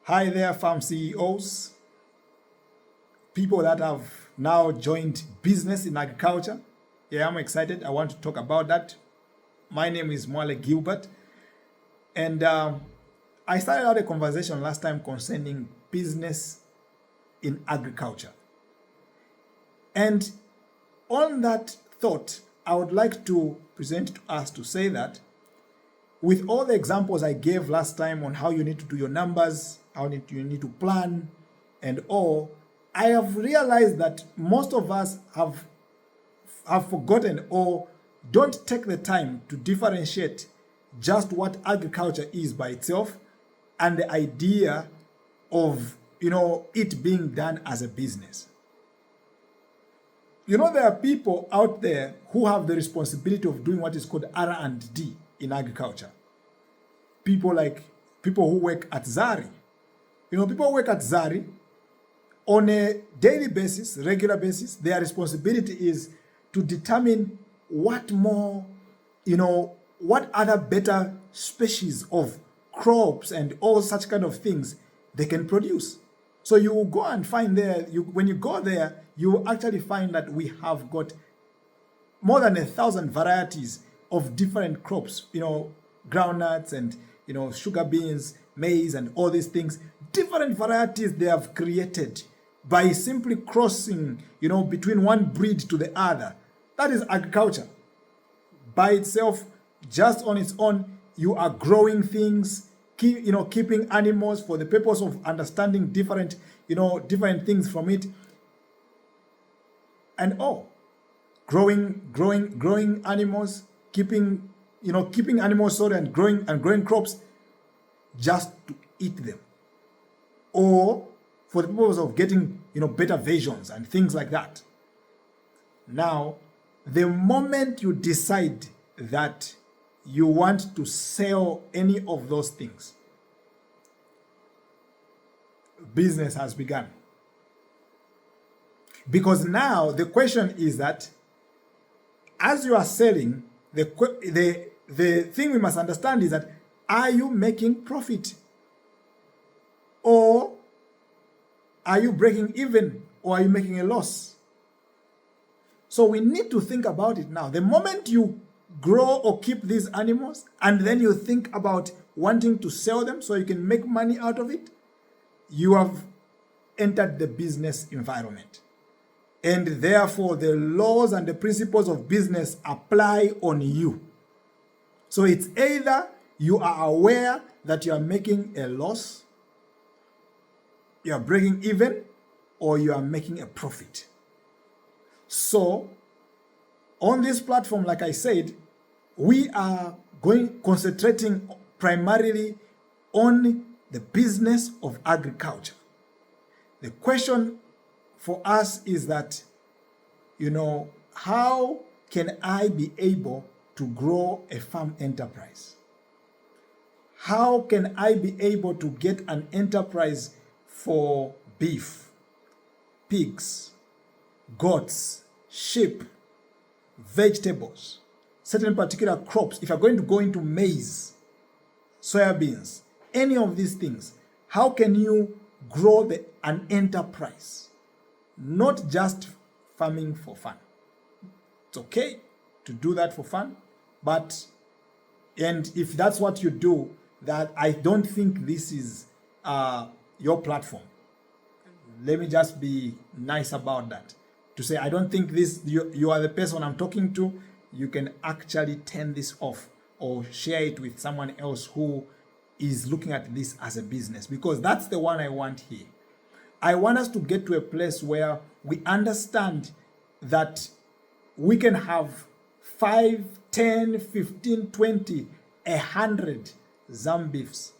Hi there, farm CEOs, people that have now joined business in agriculture. Yeah, I'm excited. I want to talk about that. My name is Mwale Gilbert, and I started out a conversation last time concerning business in agriculture. And on that thought, I would like to present to us to say that with all the examples I gave last time on how you need to do your numbers, how you need to plan and all, I have realized that most of us have forgotten or don't take the time to differentiate just what agriculture is by itself and the idea of it being done as a business. There are people out there who have the responsibility of doing what is called R&D in agriculture. People who work at ZARI. People who work at ZARI on a daily basis, regular basis. Their responsibility is to determine what more, what other better species of crops and all such kind of things they can produce. So you will go and find there, when you go there, you will actually find that we have got more than 1,000 varieties of different crops, groundnuts and, sugar beans, maize and all these things, different varieties they have created by simply crossing, between one breed to the other. That is agriculture. By itself, just on its own, you are growing things, keeping animals for the purpose of understanding different things from it. And growing animals, keeping animals and growing crops just to eat them, or for the purpose of getting better versions and things like that. Now, the moment you decide that you want to sell any of those things, business has begun. Because now the question is that as you are selling, the thing we must understand is that, are you making profit? Or are you breaking even? Or are you making a loss? So we need to think about it now. The moment you grow or keep these animals, and then you think about wanting to sell them so you can make money out of it, you have entered the business environment. And therefore, the laws and the principles of business apply on you. So it's either you are aware that you are making a loss, you are breaking even, or you are making a profit. So on this platform, like I said, we are concentrating primarily on the business of agriculture. The question for us is that, how can I be able to grow a farm enterprise? How can I be able to get an enterprise for beef, pigs, goats, sheep, vegetables, certain particular crops? If you're going to go into maize, soybeans, any of these things, how can you grow an enterprise? Not just farming for fun. It's okay to do that for fun, and if that's what you do, that I don't think this is your platform. Let me just be nice about that. To say, I don't think you are the person I'm talking to. You can actually turn this off or share it with someone else who is looking at this as a business, because that's the one I want here. I want us to get to a place where we understand that we can have 5, 10, 15, 20, 100 Zambeefs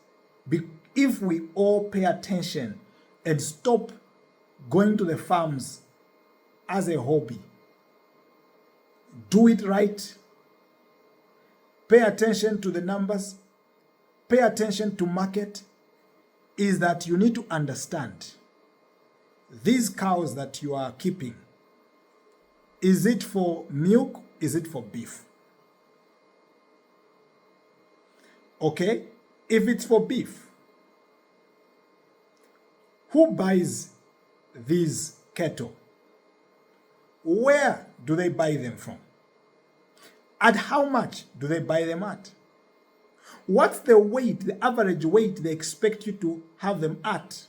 if we all pay attention and stop going to the farms as a hobby. Do it right. Pay attention to the numbers. Pay attention to market. Is that you need to understand these cows that you are keeping. Is it for milk? Is it for beef? Okay? If it's for beef, who buys these cattle? Where do they buy them from? At how much do they buy them at? What's the weight, the average weight they expect you to have them at?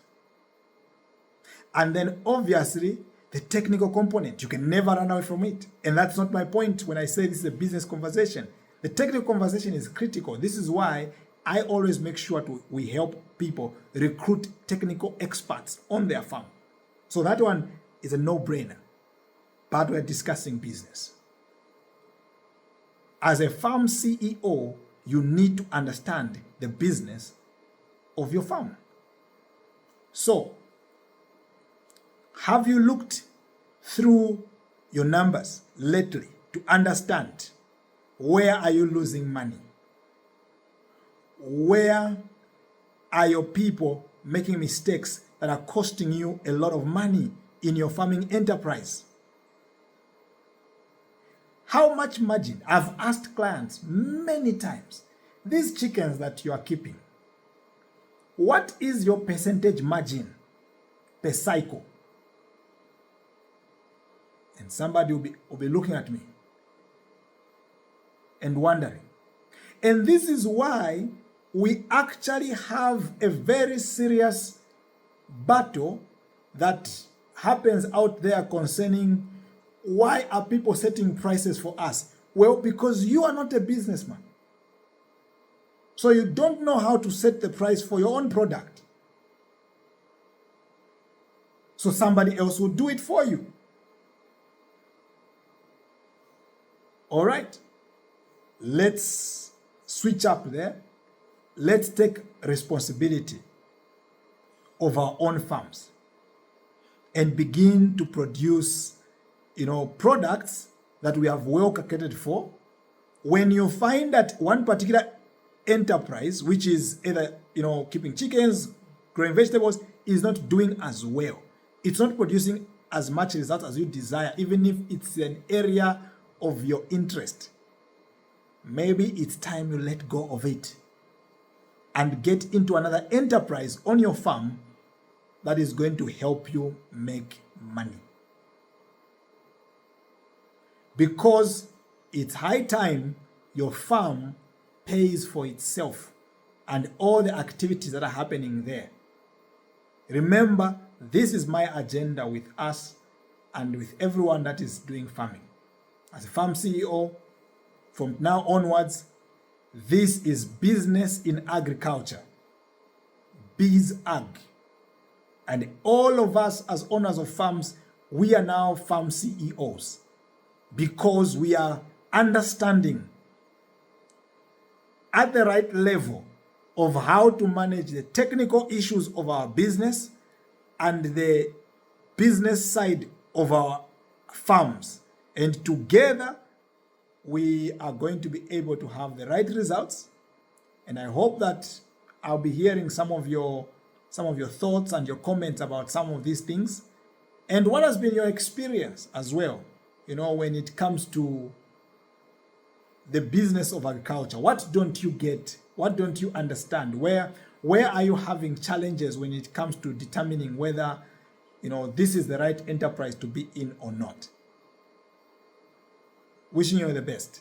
And then obviously, the technical component, you can never run away from it. And that's not my point when I say this is a business conversation. The technical conversation is critical. This is why I always make sure we help people recruit technical experts on their farm. So that one is a no-brainer. But we're discussing business. As a farm CEO, you need to understand the business of your farm. So, have you looked through your numbers lately to understand where are you losing money? Where are your people making mistakes that are costing you a lot of money in your farming enterprise? How much margin? I've asked clients many times, these chickens that you are keeping, what is your percentage margin per cycle? And somebody will be looking at me and wondering. And this is why we actually have a very serious battle that happens out there concerning why are people setting prices for us? Well, because you are not a businessman. So you don't know how to set the price for your own product. So somebody else will do it for you. All right, let's switch up there. Let's take responsibility of our own farms and begin to produce, products that we have well calculated for. When you find that one particular enterprise, which is either, keeping chickens, growing vegetables, is not doing as well, it's not producing as much results as you desire, even if it's an area of your interest, maybe it's time you let go of it and get into another enterprise on your farm that is going to help you make money. Because it's high time your farm pays for itself and all the activities that are happening there. Remember, this is my agenda with us and with everyone that is doing farming. As a farm CEO, from now onwards, this is business in agriculture, BizAg. And all of us as owners of farms, we are now farm CEOs because we are understanding at the right level of how to manage the technical issues of our business and the business side of our farms. And together, we are going to be able to have the right results. And I hope that I'll be hearing some of your thoughts and your comments about some of these things. And what has been your experience as well, when it comes to the business of agriculture? What don't you get? What don't you understand? Where are you having challenges when it comes to determining whether, this is the right enterprise to be in or not? Wishing you the best.